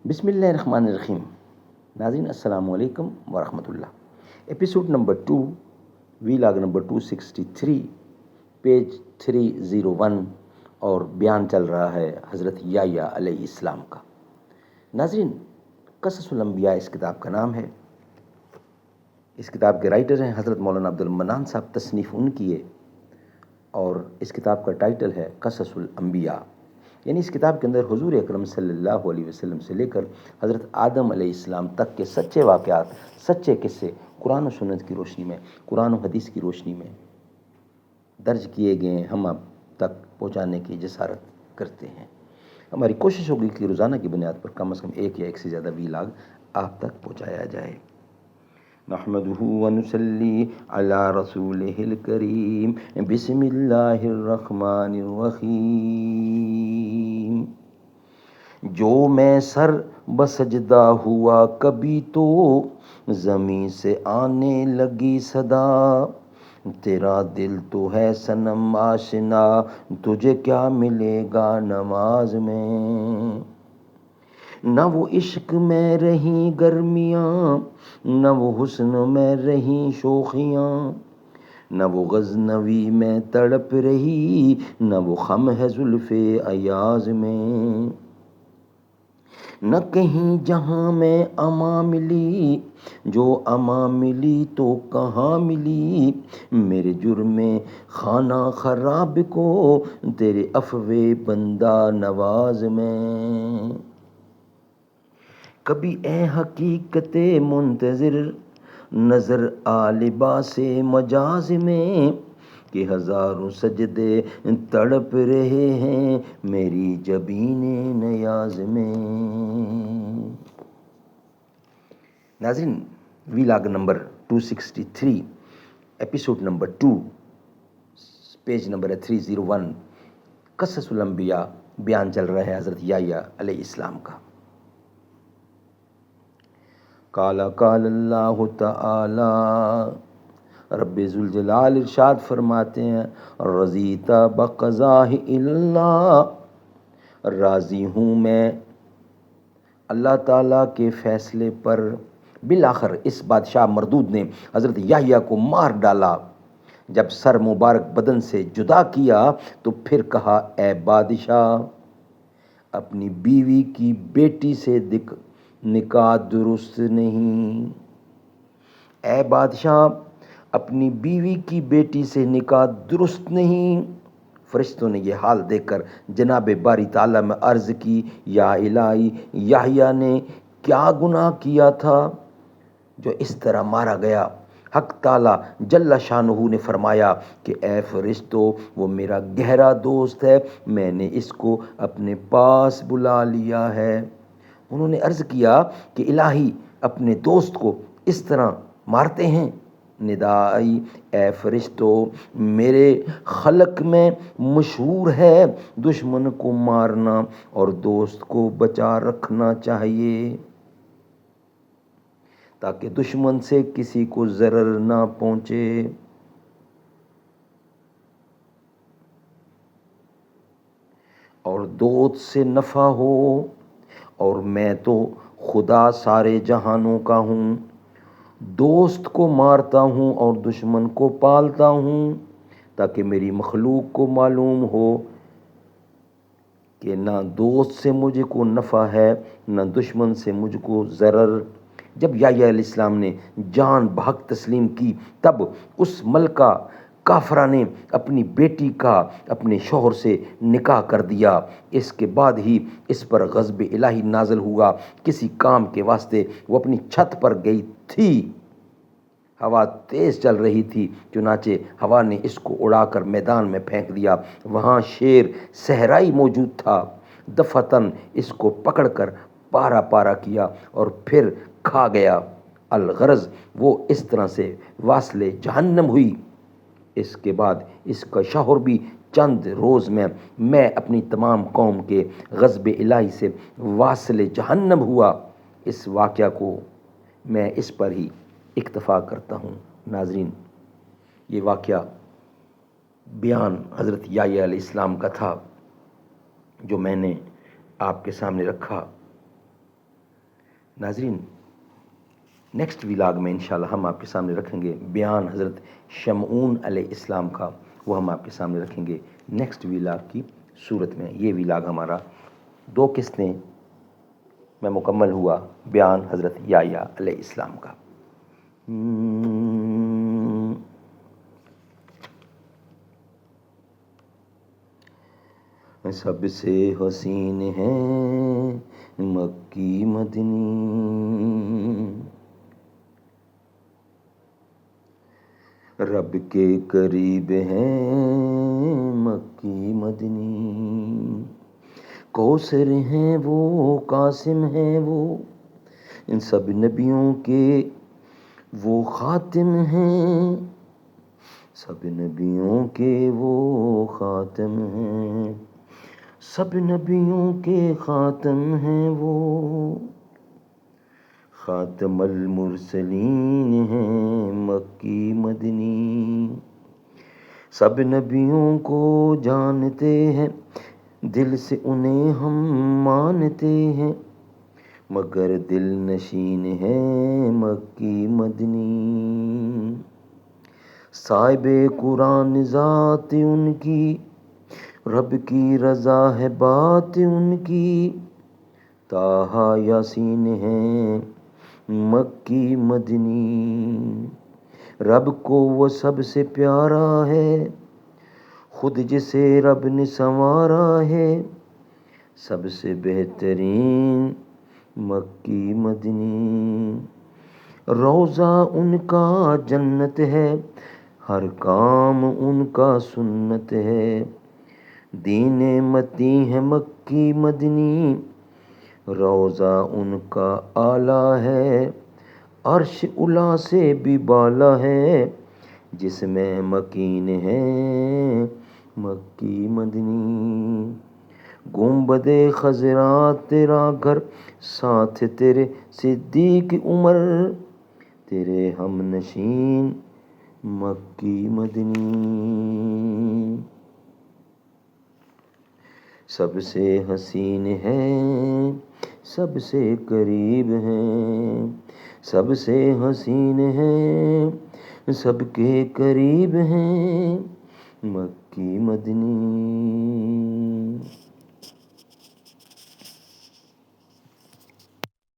بسم اللہ الرحمن الرحیم. ناظرین السلام علیکم ورحمۃ اللہ. Episode number 2 vlog number 263 page 301 اور بیان چل رہا ہے حضرت یحییٰ علیہ السلام کا. ناظرین قصص الانبیاء اس کتاب کا نام ہے. اس کتاب کے رائٹر ہیں حضرت مولانا عبد المنان صاحب. تصنیف ان کی ہے اور اس کتاب کا ٹائٹل ہے قصص الانبیاء. یعنی اس کتاب کے اندر حضور اکرم صلی اللہ علیہ وسلم سے لے کر حضرت آدم علیہ السلام تک کے سچے واقعات، سچے قصے قرآن و سنت کی روشنی میں، قرآن و حدیث کی روشنی میں درج کیے گئے ہیں. ہم آپ تک پہنچانے کی جسارت کرتے ہیں. ہماری کوشش ہوگی کہ روزانہ کی بنیاد پر کم از کم ایک یا ایک سے زیادہ ویلاگ آپ تک پہنچایا جائے. نحمده ونصلی علی رسولہ الکریم. بسم اللہ الرحمن الرحیم. جو میں سر بسجدہ ہوا کبھی تو زمین سے آنے لگی صدا. تیرا دل تو ہے صنم آشنا، تجھے کیا ملے گا نماز میں. نہ وہ عشق میں رہیں گرمیاں، نہ وہ حسن میں رہیں شوخیاں، نہ وہ غزنوی میں تڑپ رہی، نہ وہ خم ہے زلف ایاز میں. نہ کہیں جہاں میں اما ملی، جو اما ملی تو کہاں ملی. میرے جرم خانہ خراب کو تیرے عفو بندہ نواز میں. کبھی اے حقیقت منتظر نظر آ لباس مجاز میں، کہ ہزاروں سجدے تڑپ رہے ہیں میری جبین نیاز میں. ناظرین vlog number 263 episode number 2 page number 301 قصص الانبیاء بیان چل رہا ہے حضرت یحییٰ علیہ السلام کا. قال اللہ تعالی، رب ذوالجلال ارشاد فرماتے ہیں، رضیت بقضاء اللہ، راضی ہوں میں اللہ تعالیٰ کے فیصلے پر. بالآخر اس بادشاہ مردود نے حضرت یحییٰ کو مار ڈالا. جب سر مبارک بدن سے جدا کیا تو پھر کہا، اے بادشاہ، اپنی بیوی کی بیٹی سے نکاح درست نہیں. اے بادشاہ، اپنی بیوی کی بیٹی سے نکاح درست نہیں. فرشتوں نے یہ حال دیکھ کر جناب باری تعالیٰ میں عرض کی، یا الہی، یحییٰ نے کیا گناہ کیا تھا جو اس طرح مارا گیا؟ حق تعالیٰ جل شانہ نے فرمایا کہ اے فرشتو، وہ میرا گہرا دوست ہے، میں نے اس کو اپنے پاس بلا لیا ہے. انہوں نے عرض کیا کہ الہی، اپنے دوست کو اس طرح مارتے ہیں؟ ندا آئی، اے فرشتو، میرے خلق میں مشہور ہے دشمن کو مارنا اور دوست کو بچا رکھنا چاہیے تاکہ دشمن سے کسی کو ضرر نہ پہنچے. اور دوست سے نفع ہو. اور میں تو خدا سارے جہانوں کا ہوں، دوست کو مارتا ہوں اور دشمن کو پالتا ہوں تاکہ میری مخلوق کو معلوم ہو کہ نہ دوست سے مجھ کو نفع ہے، نہ دشمن سے مجھ کو ضرر. جب یحییٰ علیہ السلام نے جان بحق تسلیم کی تب اس ملکہ کافرہ نے اپنی بیٹی کا اپنے شوہر سے نکاح کر دیا. اس کے بعد ہی اس پر غضب الہی نازل ہوا. کسی کام کے واسطے وہ اپنی چھت پر گئی تھی. ہوا تیز چل رہی تھی، چنانچہ ہوا نے اس کو اڑا کر میدان میں پھینک دیا. وہاں شیر صحرائی موجود تھا. دفعتاً اس کو پکڑ کر پارا پارا کیا اور پھر کھا گیا. الغرض وہ اس طرح سے واصل جہنم ہوئی. اس کے بعد اس کا شوہر بھی چند روز میں اپنی تمام قوم کے غضب الہی سے واصل جہنم ہوا. اس واقعہ کو میں اس پر ہی اکتفا کرتا ہوں. ناظرین یہ واقعہ بیان حضرت یحییٰ علیہ السلام کا تھا جو میں نے آپ کے سامنے رکھا. ناظرین، نیکسٹ ولاگ میں انشاءاللہ ہم آپ کے سامنے رکھیں گے بیان حضرت شمعون علیہ السلام کا، وہ ہم آپ کے سامنے رکھیں گے نیکسٹ ولاگ کی صورت میں۔ یہ ولاگ ہمارا 2 قسطیں میں مکمل ہوا بیان حضرت یحییٰ علیہ السلام کا۔ سب سے حسین ہے مکی مدنی، رب کے قریب ہیں مکی مدنی، کوثر ہیں وہ، قاسم ہیں وہ، ان سب نبیوں کے وہ خاتم ہیں، سب نبیوں کے وہ خاتم ہیں، سب نبیوں کے خاتم ہیں وہ، خاتم المرسلین ہیں مکی مدنی، سب نبیوں کو جانتے ہیں، دل سے انہیں ہم مانتے ہیں، مگر دل نشین ہیں مکی مدنی، صاحب قرآن ذات ان کی، رب کی رضا ہے بات ان کی، طٰہٰ یاسین ہیں مکی مدنی، رب کو وہ سب سے پیارا ہے، خود جسے رب نے سنوارا ہے، سب سے بہترین مکی مدنی، روضہ ان کا جنت ہے، ہر کام ان کا سنت ہے، دین متی ہے مکی مدنی، روضہ ان کا اعلیٰ ہے، عرش اعلیٰ سے بھی بالا ہے، جس میں مکین ہے مکی مدنی، گنبد خضرا تیرا گھر، ساتھ تیرے صدیق عمر، تیرے ہم نشین مکی مدنی، سب سے حسین ہیں، سب سے قریب ہیں، سب سے حسین ہیں، سب کے قریب ہیں مکی مدنی۔